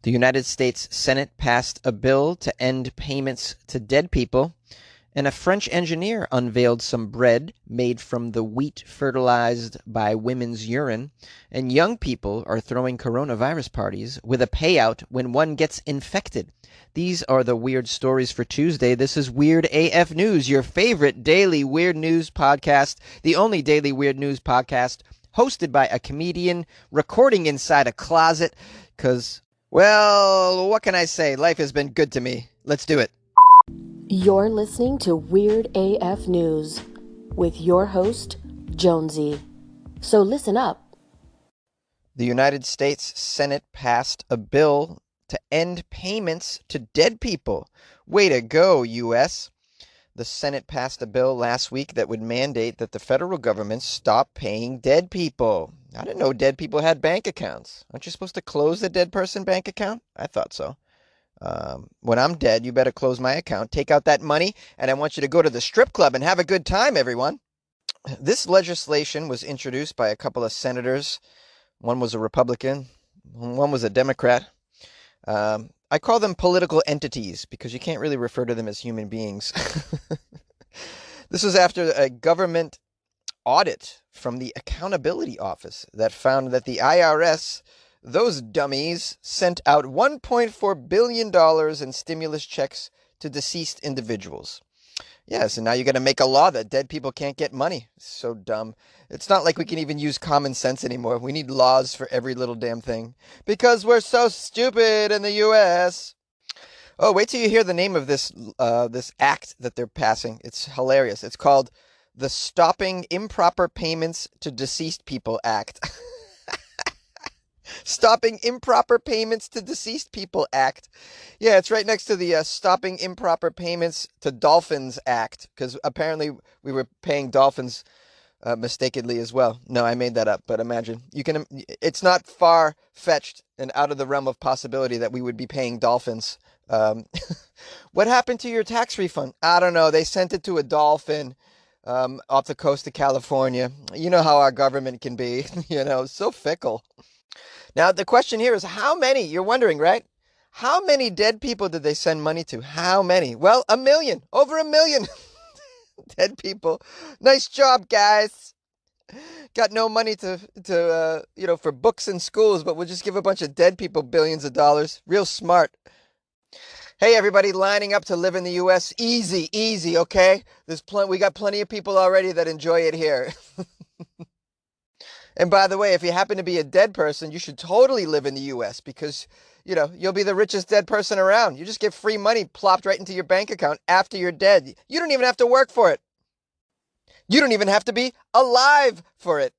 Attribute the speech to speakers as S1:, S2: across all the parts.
S1: The United States Senate passed a bill to end payments to dead people, and a French engineer unveiled some bread made from the wheat fertilized by women's urine, and young people are throwing coronavirus parties with a payout when one gets infected. These are the weird stories for Tuesday. This is Weird AF News, your favorite daily weird news podcast, the only daily weird news podcast hosted by a comedian recording inside a closet because, well, what can I say? Life has been good to me. Let's do it.
S2: You're listening to Weird AF News with your host, JONESY. So listen up.
S1: The United States Senate passed a bill to end payments to dead people. Way to go, U.S. The Senate passed a bill last week that would mandate that the federal government stop paying dead people. I didn't know dead people had bank accounts. Aren't you supposed to close the dead person bank account? I thought so. When I'm dead, you better close my account, take out that money, and I want you to go to the strip club and have a good time, everyone. This legislation was introduced by a couple of senators. One was a Republican, one was a Democrat. I call them political entities because you can't really refer to them as human beings. This was after a government audit from the Accountability Office that found that the IRS, those dummies, sent out $1.4 billion in stimulus checks to deceased individuals. Yeah, so now you're going to make a law that dead people can't get money. So dumb. It's not like we can even use common sense anymore. We need laws for every little damn thing. Because we're so stupid in the U.S. Oh, wait till you hear the name of this act that they're passing. It's hilarious. It's called the Stopping Improper Payments to Deceased People Act. Stopping Improper Payments to Deceased People Act. Yeah, it's right next to the Stopping Improper Payments to Dolphins Act, because apparently we were paying dolphins mistakenly as well. No, I made that up, but imagine. It's not far-fetched and out of the realm of possibility that we would be paying dolphins. What happened to your tax refund? I don't know. They sent it to a dolphin off the coast of California. You know how our government can be, so fickle. Now, the question here is how many? You're wondering, right? How many dead people did they send money to? How many? Well, 1 million. Over 1 million dead people. Nice job, guys. Got no money for books and schools, but we'll just give a bunch of dead people billions of dollars. Real smart. Hey, everybody lining up to live in the U.S. Easy, okay? We got plenty of people already that enjoy it here. And by the way, if you happen to be a dead person, you should totally live in the U.S. because, you'll be the richest dead person around. You just get free money plopped right into your bank account after you're dead. You don't even have to work for it. You don't even have to be alive for it.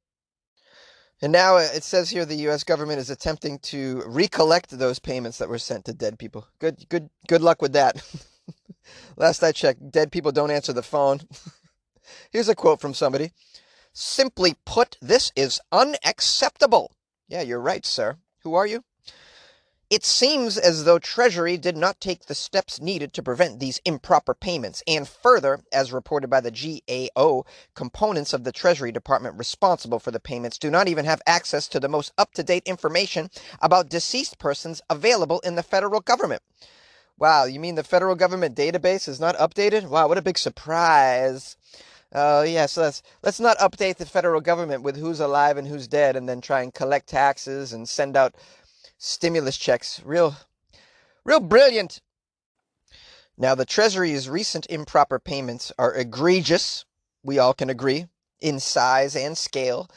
S1: And now it says here the U.S. government is attempting to recollect those payments that were sent to dead people. Good luck with that. Last I checked, dead people don't answer the phone. Here's a quote from somebody. Simply put, this is unacceptable. Yeah, you're right, sir. Who are you? It seems as though Treasury did not take the steps needed to prevent these improper payments, and further, as reported by the GAO, components of the Treasury Department responsible for the payments do not even have access to the most up-to-date information about deceased persons available in the federal government. Wow, you mean the federal government database is not updated? Wow, what a big surprise. Oh, yeah, so let's not update the federal government with who's alive and who's dead and then try and collect taxes and send out stimulus checks. Real brilliant. Now, the Treasury's recent improper payments are egregious, we all can agree, in size and scale.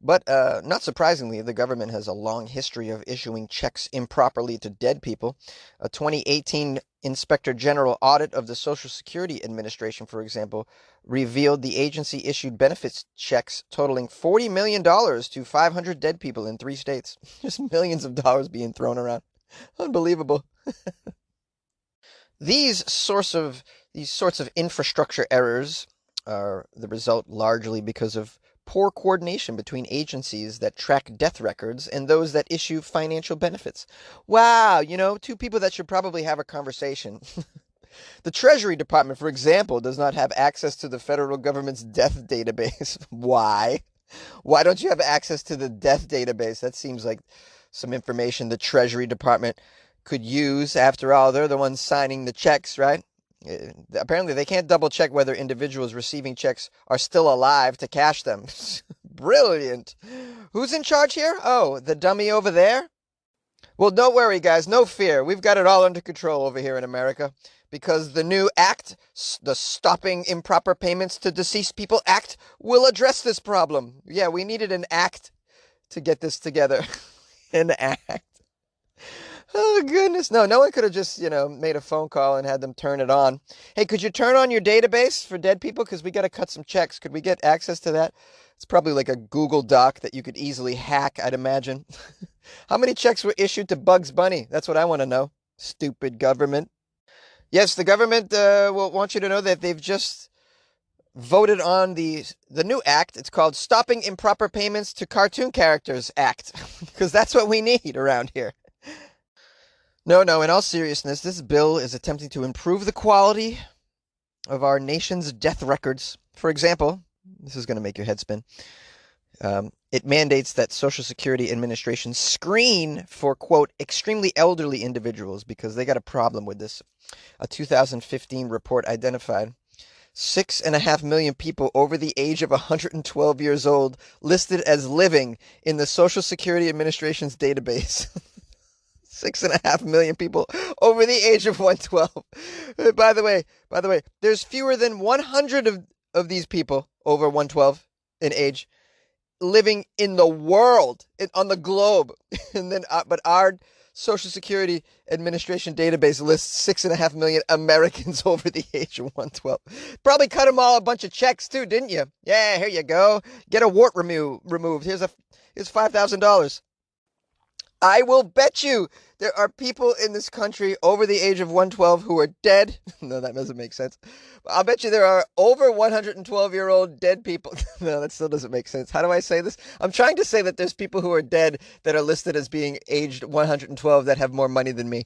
S1: But not surprisingly, the government has a long history of issuing checks improperly to dead people. A 2018 Inspector General audit of the Social Security Administration, for example, revealed the agency issued benefits checks totaling $40 million to 500 dead people in 3 states. Just millions of dollars being thrown around. Unbelievable. These sorts of infrastructure errors are the result largely because of poor coordination between agencies that track death records and those that issue financial benefits. Wow, 2 people that should probably have a conversation. The Treasury Department, for example, does not have access to the federal government's death database. Why? Why don't you have access to the death database? That seems like some information the Treasury Department could use. After all, they're the ones signing the checks, right? Apparently, they can't double check whether individuals receiving checks are still alive to cash them. Brilliant. Who's in charge here? Oh, the dummy over there? Well, don't worry, guys. No fear. We've got it all under control over here in America because the new act, the Stopping Improper Payments to Deceased People Act, will address this problem. Yeah, we needed an act to get this together. An act. Oh, goodness. No, no one could have just, made a phone call and had them turn it on. Hey, could you turn on your database for dead people? Because we got to cut some checks. Could we get access to that? It's probably like a Google Doc that you could easily hack, I'd imagine. How many checks were issued to Bugs Bunny? That's what I want to know. Stupid government. Yes, the government will want you to know that they've just voted on the new act. It's called Stopping Improper Payments to Cartoon Characters Act, because that's what we need around here. No, in all seriousness, this bill is attempting to improve the quality of our nation's death records. For example, this is going to make your head spin. It mandates that Social Security Administration screen for, quote, extremely elderly individuals because they got a problem with this. A 2015 report identified 6.5 million people over the age of 112 years old listed as living in the Social Security Administration's database. 6.5 million people over the age of 112. By the way, there's fewer than 100 of these people over 112 in age living in the world, on the globe. And then, but our Social Security Administration database lists 6.5 million Americans over the age of 112. Probably cut them all a bunch of checks too, didn't you? Yeah, here you go. Get a wart removed. Here's $5,000. I will bet you there are people in this country over the age of 112 who are dead. No, that doesn't make sense. I'll bet you there are over 112-year-old dead people. No, that still doesn't make sense. How do I say this? I'm trying to say that there's people who are dead that are listed as being aged 112 that have more money than me.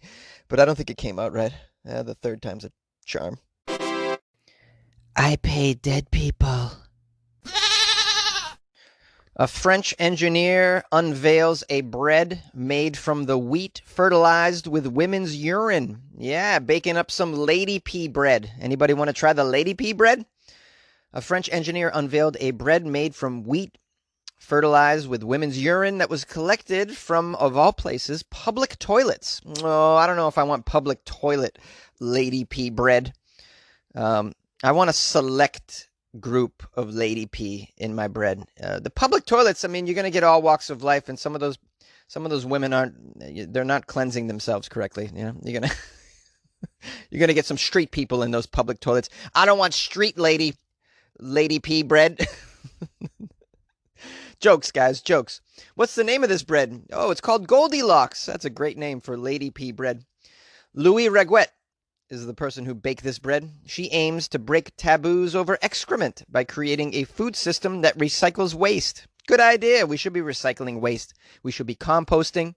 S1: But I don't think it came out right. The third time's a charm. I pay dead people. A French engineer unveils a bread made from the wheat fertilized with women's urine. Yeah, baking up some lady pea bread. Anybody want to try the lady pea bread? A French engineer unveiled a bread made from wheat fertilized with women's urine that was collected from, of all places, public toilets. Oh, I don't know if I want public toilet lady pea bread. I want a select group of lady pea in my bread. The public toilets, I mean, you're going to get all walks of life, and some of those women they're not cleansing themselves correctly. You're going to get some street people in those public toilets. I don't want street lady pea bread. Jokes, guys, jokes. What's the name of this bread? Oh, it's called Goldilocks. That's a great name for lady pea bread. Louis Reguet is the person who baked this bread. She aims to break taboos over excrement by creating a food system that recycles waste. Good idea. We should be recycling waste. We should be composting.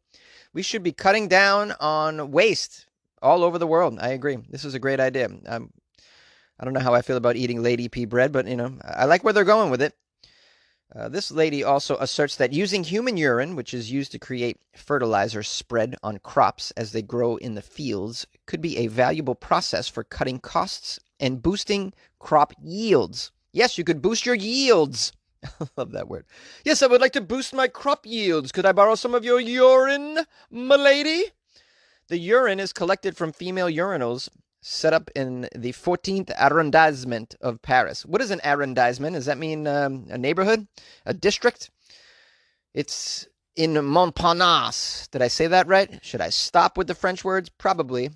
S1: We should be cutting down on waste all over the world. I agree. This is a great idea. I don't know how I feel about eating lady pea bread, but, I like where they're going with it. This lady also asserts that using human urine, which is used to create fertilizer spread on crops as they grow in the fields, could be a valuable process for cutting costs and boosting crop yields. Yes, you could boost your yields. I love that word. Yes, I would like to boost my crop yields. Could I borrow some of your urine, m'lady? The urine is collected from female urinals set up in the 14th arrondissement of Paris. What is an arrondissement? Does that mean a neighborhood? A district? It's in Montparnasse. Did I say that right? Should I stop with the French words? Probably.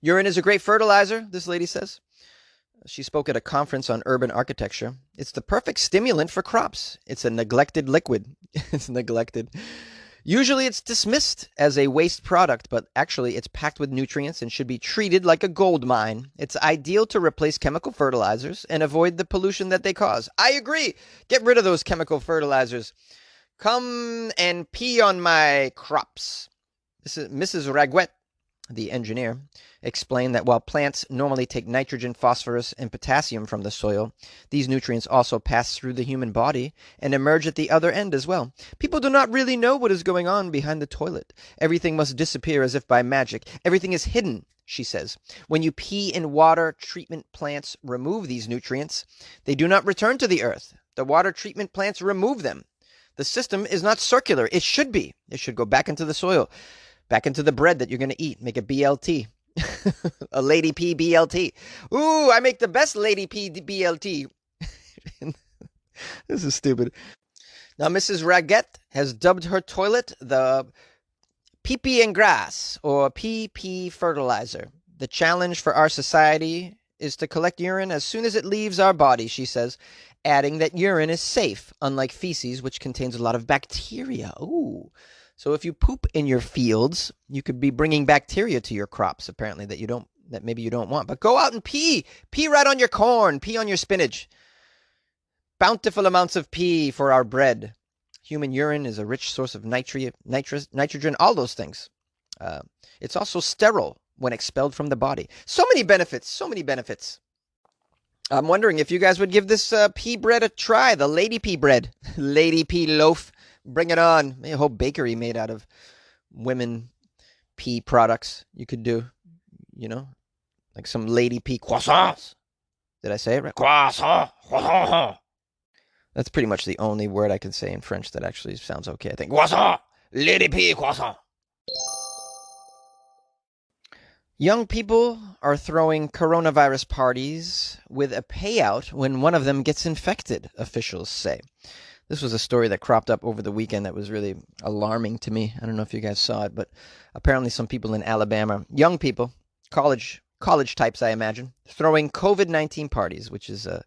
S1: Urine is a great fertilizer, this lady says. She spoke at a conference on urban architecture. It's the perfect stimulant for crops. It's a neglected liquid. It's neglected. Usually it's dismissed as a waste product, but actually it's packed with nutrients and should be treated like a gold mine. It's ideal to replace chemical fertilizers and avoid the pollution that they cause. I agree. Get rid of those chemical fertilizers. Come and pee on my crops. This is Mrs. Raguet the engineer, explained that while plants normally take nitrogen, phosphorus, and potassium from the soil, these nutrients also pass through the human body and emerge at the other end as well. People do not really know what is going on behind the toilet. Everything must disappear as if by magic. Everything is hidden, she says. When you pee in water, treatment plants remove these nutrients. They do not return to the earth. The water treatment plants remove them. The system is not circular. It should be. It should go back into the soil, back into the bread that you're going to eat. Make a BLT. A Lady P BLT. Ooh, I make the best Lady P BLT. This is stupid. Now, Mrs. Raggett has dubbed her toilet the pee and grass, or PP fertilizer. The challenge for our society is to collect urine as soon as it leaves our body, she says, adding that urine is safe, unlike feces, which contains a lot of bacteria. Ooh. So if you poop in your fields, you could be bringing bacteria to your crops, apparently, that maybe you don't want. But go out and pee. Pee right on your corn. Pee on your spinach. Bountiful amounts of pee for our bread. Human urine is a rich source of nitrogen, all those things. It's also sterile when expelled from the body. So many benefits, so many benefits. I'm wondering if you guys would give this pea bread a try, the Lady Pea bread. Lady Pea loaf. Bring it on. Maybe a whole bakery made out of women pea products you could do, like some Lady Pea croissants. Did I say it right? Croissant. That's pretty much the only word I can say in French that actually sounds okay, I think. Croissant! Lady Pea croissant! Young people are throwing coronavirus parties with a payout when one of them gets infected, officials say. This was a story that cropped up over the weekend that was really alarming to me. I don't know if you guys saw it, but apparently some people in Alabama, young people, college types, I imagine, throwing COVID-19 parties, which is a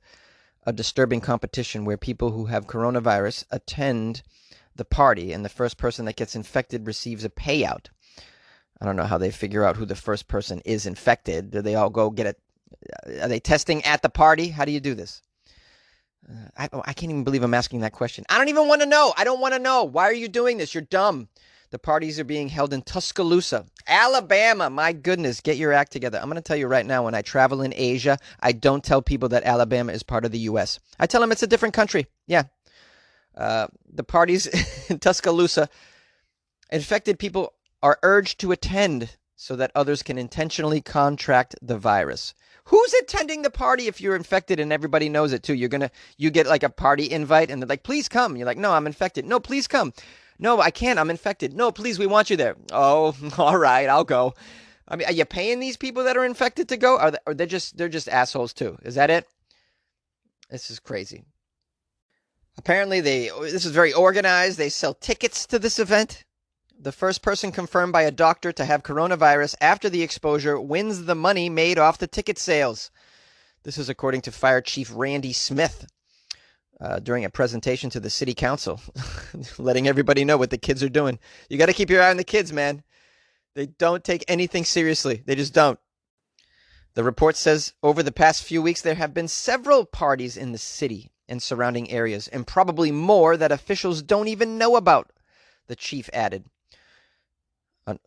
S1: disturbing competition where people who have coronavirus attend the party, and the first person that gets infected receives a payout. I don't know how they figure out who the first person is infected. Do they all go get it? Are they testing at the party? How do you do this? I can't even believe I'm asking that question. I don't even want to know. I don't want to know. Why are you doing this? You're dumb. The parties are being held in Tuscaloosa, Alabama. My goodness, get your act together. I'm going to tell you right now, when I travel in Asia, I don't tell people that Alabama is part of the U.S. I tell them it's a different country. Yeah. The parties in Tuscaloosa, infected people are urged to attend so that others can intentionally contract the virus. Who's attending the party if you're infected and everybody knows it too? You get like a party invite and they're like, please come. You're like, no, I'm infected. No, please come. No, I can't. I'm infected. No, please, we want you there. Oh, all right, I'll go. I mean, are you paying these people that are infected to go? Or they're just assholes too? Is that it? This is crazy. Apparently, this is very organized. They sell tickets to this event. The first person confirmed by a doctor to have coronavirus after the exposure wins the money made off the ticket sales. This is according to Fire Chief Randy Smith during a presentation to the city council, letting everybody know what the kids are doing. You got to keep your eye on the kids, man. They don't take anything seriously. They just don't. The report says over the past few weeks, there have been several parties in the city and surrounding areas, and probably more that officials don't even know about, the chief added.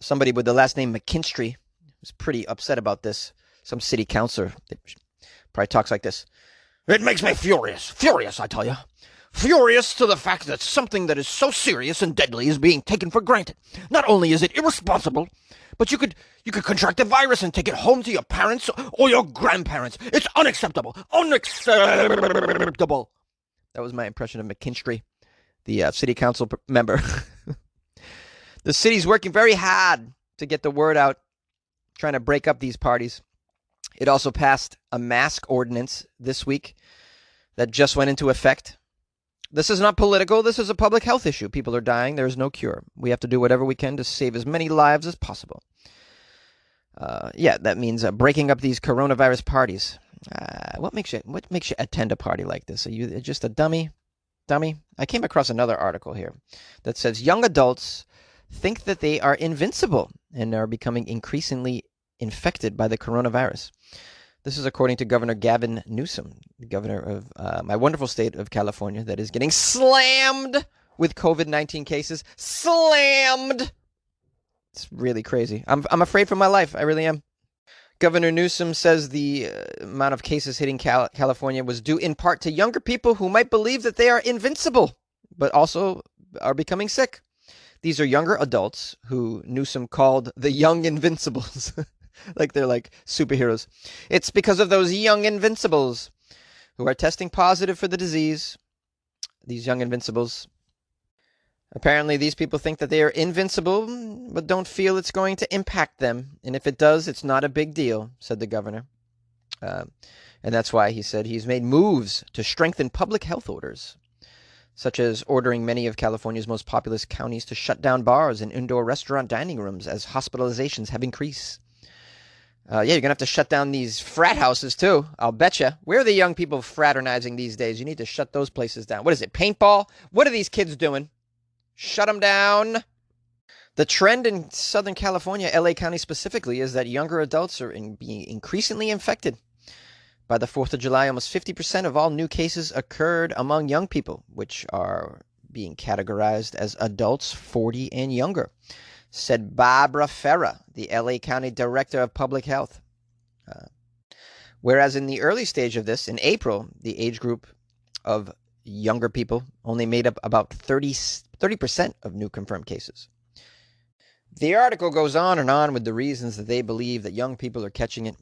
S1: Somebody with the last name McKinstry was pretty upset about this. Some city councilor probably talks like this. It makes me furious. Furious, I tell you. Furious to the fact that something that is so serious and deadly is being taken for granted. Not only is it irresponsible, but you could contract the virus and take it home to your parents or your grandparents. It's unacceptable. Unacceptable. That was my impression of McKinstry, the city council member. The city's working very hard to get the word out, trying to break up these parties. It also passed a mask ordinance this week that just went into effect. This is not political. This is a public health issue. People are dying. There is no cure. We have to do whatever we can to save as many lives as possible. That means breaking up these coronavirus parties. What makes you attend a party like this? Are you just a dummy? I came across another article here that says young adults think that they are invincible and are becoming increasingly infected by the coronavirus. This is according to Governor Gavin Newsom, the governor of my wonderful state of California that is getting slammed with COVID-19 cases. Slammed! It's really crazy. I'm afraid for my life. I really am. Governor Newsom says the amount of cases hitting California was due in part to younger people who might believe that they are invincible, but also are becoming sick. These are younger adults who Newsom called the young invincibles. Like they're like superheroes. It's because of those young invincibles who are testing positive for the disease. These young invincibles. Apparently, these people think that they are invincible, but don't feel it's going to impact them. And if it does, it's not a big deal, said the governor. And that's why he said he's made moves to strengthen public health orders, such as ordering many of California's most populous counties to shut down bars and indoor restaurant dining rooms as hospitalizations have increased. Yeah, you're going to have to shut down these frat houses, too. I'll betcha. Where are the young people fraternizing these days? You need to shut those places down. What is it, paintball? What are these kids doing? Shut them down. The trend in Southern California, LA County specifically, is that younger adults are being increasingly infected. By the 4th of July, almost 50% of all new cases occurred among young people, which are being categorized as adults 40 and younger, said Barbara Ferra, the LA County Director of Public Health. Whereas in the early stage of this, in April, the age group of younger people only made up about 30% of new confirmed cases. The article goes on and on with the reasons that they believe that young people are catching it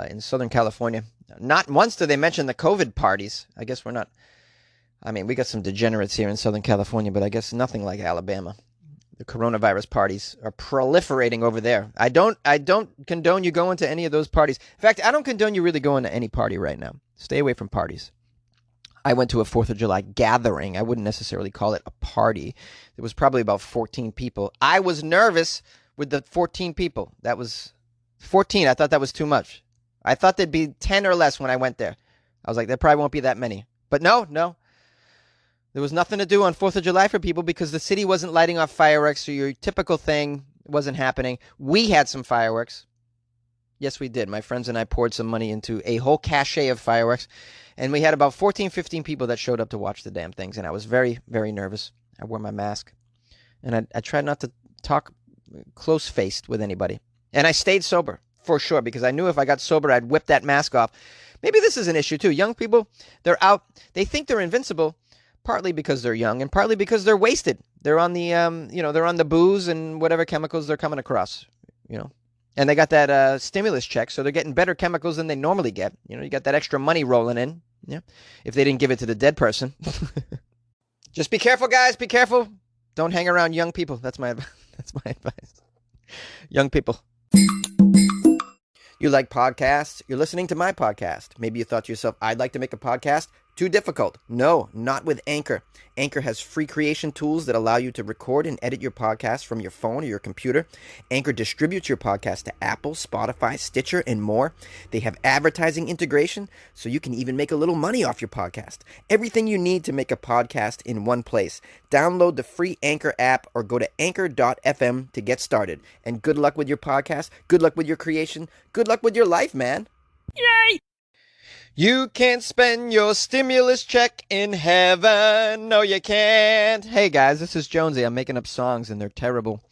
S1: in Southern California. Not once do they mention the COVID parties. I guess we're not. I mean, we got some degenerates here in Southern California, but I guess nothing like Alabama. The coronavirus parties are proliferating over there. I don't condone you going to any of those parties. In fact, I don't condone you really going to any party right now. Stay away from parties. I went to a 4th of July gathering. I wouldn't necessarily call it a party. There was probably about 14 people. I was nervous with the 14 people. That was 14. I thought that was too much. I thought there'd be 10 or less when I went there. I was like, there probably won't be that many. But no. There was nothing to do on 4th of July for people because the city wasn't lighting off fireworks, so your typical thing wasn't happening. We had some fireworks. Yes, we did. My friends and I poured some money into a whole cachet of fireworks, and we had about 14, 15 people that showed up to watch the damn things, and I was very, very nervous. I wore my mask, and I tried not to talk close-faced with anybody. And I stayed sober, for sure, because I knew if I got sober, I'd whip that mask off. Maybe this is an issue, too. Young people, they're out. They think they're invincible, partly because they're young, and partly because they're wasted. They're on the, they're on the booze and whatever chemicals they're coming across, And they got that stimulus check, so they're getting better chemicals than they normally get. You got that extra money rolling in. Yeah, if they didn't give it to the dead person. Just be careful, guys. Be careful. Don't hang around young people. That's my advice. Young people. You like podcasts? You're listening to my podcast. Maybe you thought to yourself, I'd like to make a podcast. Too difficult. No, not with Anchor. Anchor has free creation tools that allow you to record and edit your podcast from your phone or your computer. Anchor distributes your podcast to Apple, Spotify, Stitcher, and more. They have advertising integration, so you can even make a little money off your podcast. Everything you need to make a podcast in one place. Download the free Anchor app or go to anchor.fm to get started. And good luck with your podcast. Good luck with your creation. Good luck with your life, man. Yay! You can't spend your stimulus check in heaven. No, you can't. Hey, guys, this is Jonesy. I'm making up songs, and they're terrible.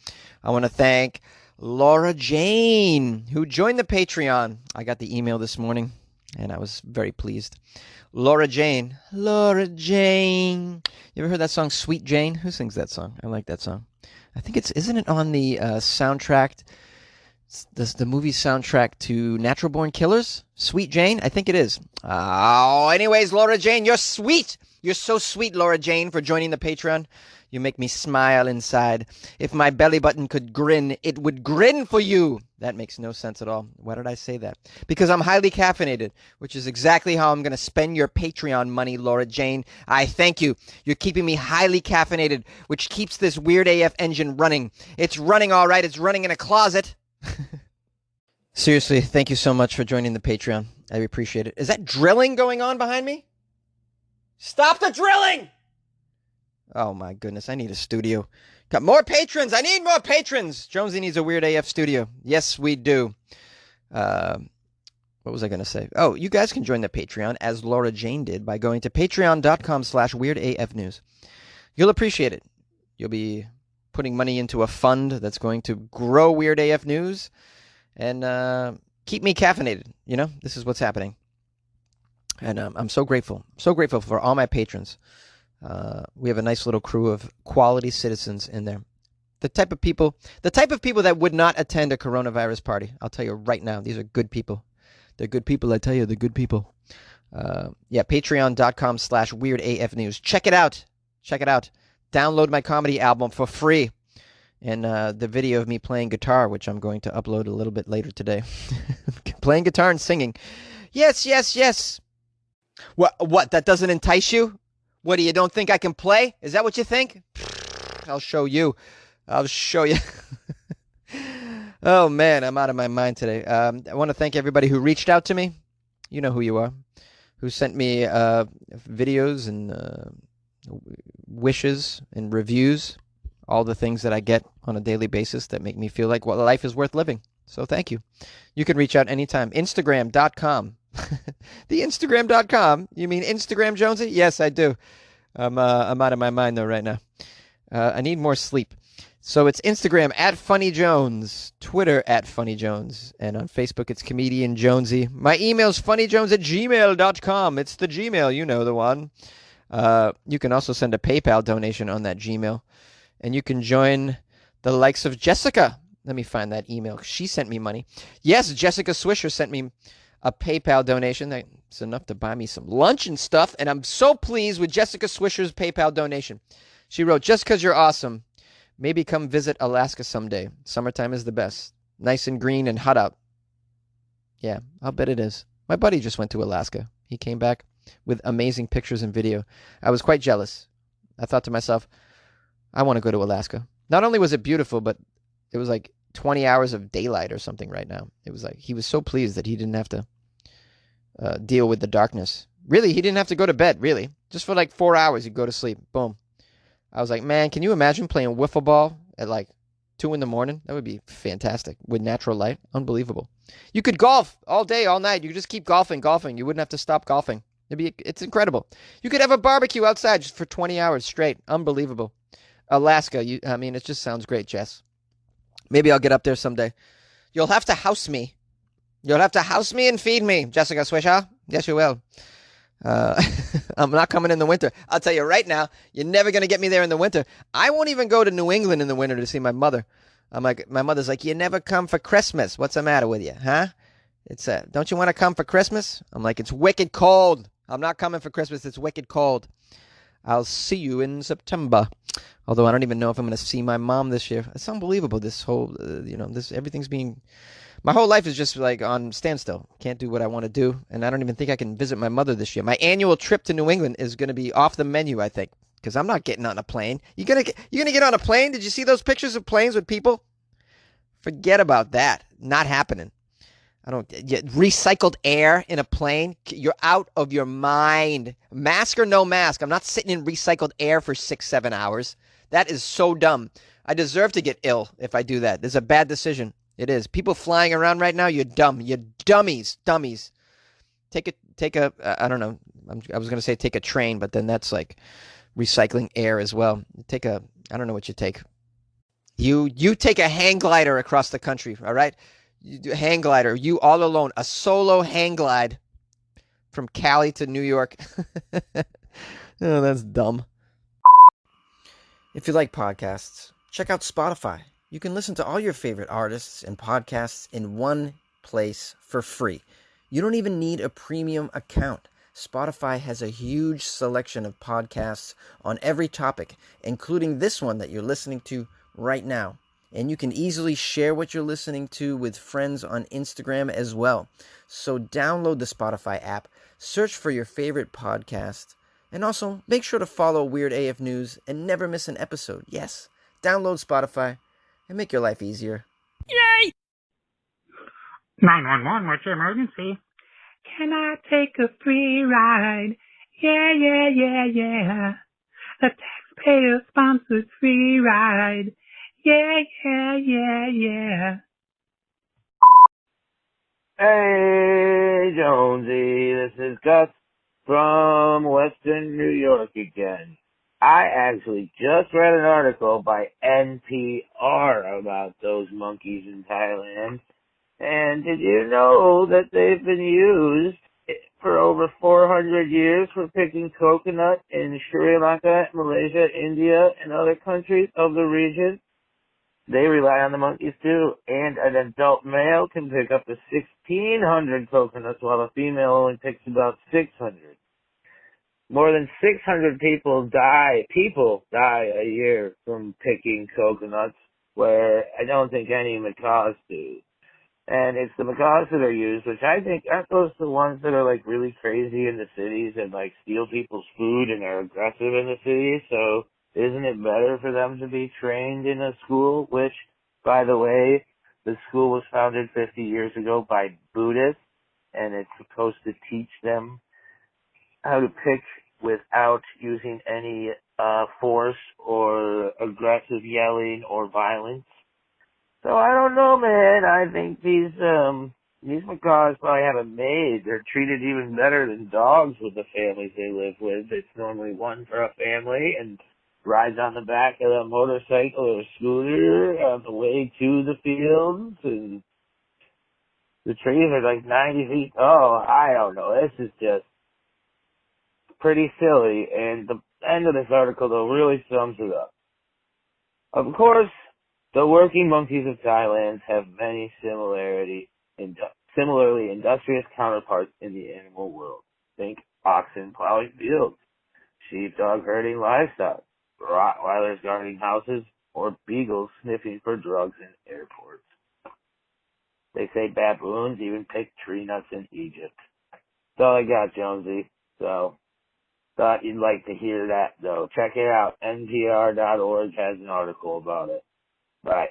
S1: I want to thank Laura Jane, who joined the Patreon. I got the email this morning, and I was very pleased. Laura Jane. You ever heard that song, Sweet Jane? Who sings that song? I like that song. I think isn't it on the soundtrack, the movie soundtrack to Natural Born Killers? Sweet Jane? I think it is. Oh, anyways, Laura Jane, you're sweet. You're so sweet, Laura Jane, for joining the Patreon. You make me smile inside. If my belly button could grin, it would grin for you. That makes no sense at all. Why did I say that? Because I'm highly caffeinated, which is exactly how I'm going to spend your Patreon money, Laura Jane. I thank you. You're keeping me highly caffeinated, which keeps this Weird AF engine running. It's running all right. It's running in a closet. Seriously, thank you so much for joining the Patreon. I appreciate it. Is that drilling going on behind me? Stop the drilling! Oh my goodness, I need a studio. Got more patrons! I need more patrons! Jonesy needs a Weird AF studio. Yes, we do. What was I going to say? Oh, you guys can join the Patreon, as Laura Jane did, by going to patreon.com/weirdafnews. You'll appreciate it. You'll be putting money into a fund that's going to grow Weird AF News and keep me caffeinated. You know, this is what's happening. And I'm so grateful for all my patrons. We have a nice little crew of quality citizens in there. The type of people that would not attend a coronavirus party. I'll tell you right now, these are good people. They're good people, I tell you, they're good people. Patreon.com/WeirdAFNews. Check it out. Download my comedy album for free. And the video of me playing guitar, which I'm going to upload a little bit later today. Playing guitar and singing. Yes. What? That doesn't entice you? What, do you don't think I can play? Is that what you think? I'll show you. Oh, man, I'm out of my mind today. I want to thank everybody who reached out to me. You know who you are. Who sent me videos and wishes and reviews. All the things that I get on a daily basis that make me feel like life is worth living. So thank you. You can reach out anytime. Instagram.com. The Instagram.com. You mean Instagram, Jonesy? Yes, I do. I'm out of my mind, though, right now. I need more sleep. So it's Instagram @FunnyJones, Twitter @FunnyJones, and on Facebook it's Comedian Jonesy. My email's funnyjones@gmail.com. It's the Gmail, you know the one. You can also send a PayPal donation on that Gmail. And you can join the likes of Jessica. Let me find that email. She sent me money. Yes, Jessica Swisher sent me a PayPal donation. That's enough to buy me some lunch and stuff. And I'm so pleased with Jessica Swisher's PayPal donation. She wrote, "Just because you're awesome, maybe come visit Alaska someday. Summertime is the best. Nice and green and hot out." Yeah, I'll bet it is. My buddy just went to Alaska. He came back with amazing pictures and video. I was quite jealous. I thought to myself, I want to go to Alaska. Not only was it beautiful, but it was like 20 hours of daylight or something right now. It was like he was so pleased that he didn't have to deal with the darkness. Really, he didn't have to go to bed, really. Just for like 4 hours, he'd go to sleep. Boom. I was like, man, can you imagine playing wiffle ball at like 2 in the morning? That would be fantastic with natural light. Unbelievable. You could golf all day, all night. You could just keep golfing. You wouldn't have to stop golfing. It's incredible. You could have a barbecue outside just for 20 hours straight. Unbelievable. Alaska, it just sounds great, Jess. Maybe I'll get up there someday. You'll have to house me. You'll have to house me and feed me, Jessica Swisher. Yes, you will. I'm not coming in the winter. I'll tell you right now, you're never going to get me there in the winter. I won't even go to New England in the winter to see my mother. My mother's like, you never come for Christmas. What's the matter with you, huh? Don't you want to come for Christmas? I'm like, it's wicked cold. I'm not coming for Christmas. It's wicked cold. I'll see you in September. Although I don't even know if I'm going to see my mom this year. It's unbelievable. This whole, my whole life is just like on standstill. Can't do what I want to do. And I don't even think I can visit my mother this year. My annual trip to New England is going to be off the menu, I think. Because I'm not getting on a plane. You gonna get on a plane? Did you see those pictures of planes with people? Forget about that. Not happening. Recycled air in a plane. You're out of your mind. Mask or no mask. I'm not sitting in recycled air for 6-7 hours. That is so dumb. I deserve to get ill if I do that. This is a bad decision. It is. People flying around right now, you're dumb. You're dummies. Take a, I don't know. I was going to say take a train, but then that's like recycling air as well. I don't know what you take. You take a hang glider across the country, all right? You do a hang glider. You all alone. A solo hang glide from Cali to New York. Oh, that's dumb. If you like podcasts, check out Spotify. You can listen to all your favorite artists and podcasts in one place for free. You don't even need a premium account. Spotify has a huge selection of podcasts on every topic, including this one that you're listening to right now. And you can easily share what you're listening to with friends on Instagram as well. So download the Spotify app, search for your favorite podcast, and also make sure to follow Weird AF News and never miss an episode. Yes, download Spotify and make your life easier.
S3: Yay! 911, what's your emergency? Can I take a free ride? Yeah. A taxpayer-sponsored free ride. Yeah.
S4: Hey, Jonesy, this is Gus from Western New York again. I actually just read an article by NPR about those monkeys in Thailand. And did you know that they've been used for over 400 years for picking coconut in Sri Lanka, Malaysia, India, and other countries of the region? They rely on the monkeys too, and an adult male can pick up to 1,600 coconuts while a female only picks about 600. More than 600 people die a year from picking coconuts, where I don't think any macaws do. And it's the macaws that are used, which I think aren't those the ones that are like really crazy in the cities and like steal people's food and are aggressive in the cities? So isn't it better for them to be trained in a school, which, by the way, the school was founded 50 years ago by Buddhists, and it's supposed to teach them how to pick without using any force or aggressive yelling or violence. So I don't know, man. I think these macaws probably have it made. They're treated even better than dogs with the families they live with. It's normally one for a family and rides on the back of a motorcycle or scooter on the way to the fields, and the trees are like 90 feet tall. I don't know. This is just pretty silly, and the end of this article, though, really sums it up. Of course, the working monkeys of Thailand have many similarly industrious counterparts in the animal world. Think oxen plowing fields, sheepdog herding livestock, Rottweilers guarding houses, or beagles sniffing for drugs in airports. They say baboons even pick tree nuts in Egypt. That's all I got, Jonesy. So, thought you'd like to hear that, though. Check it out. NPR.org has an article about it. Bye.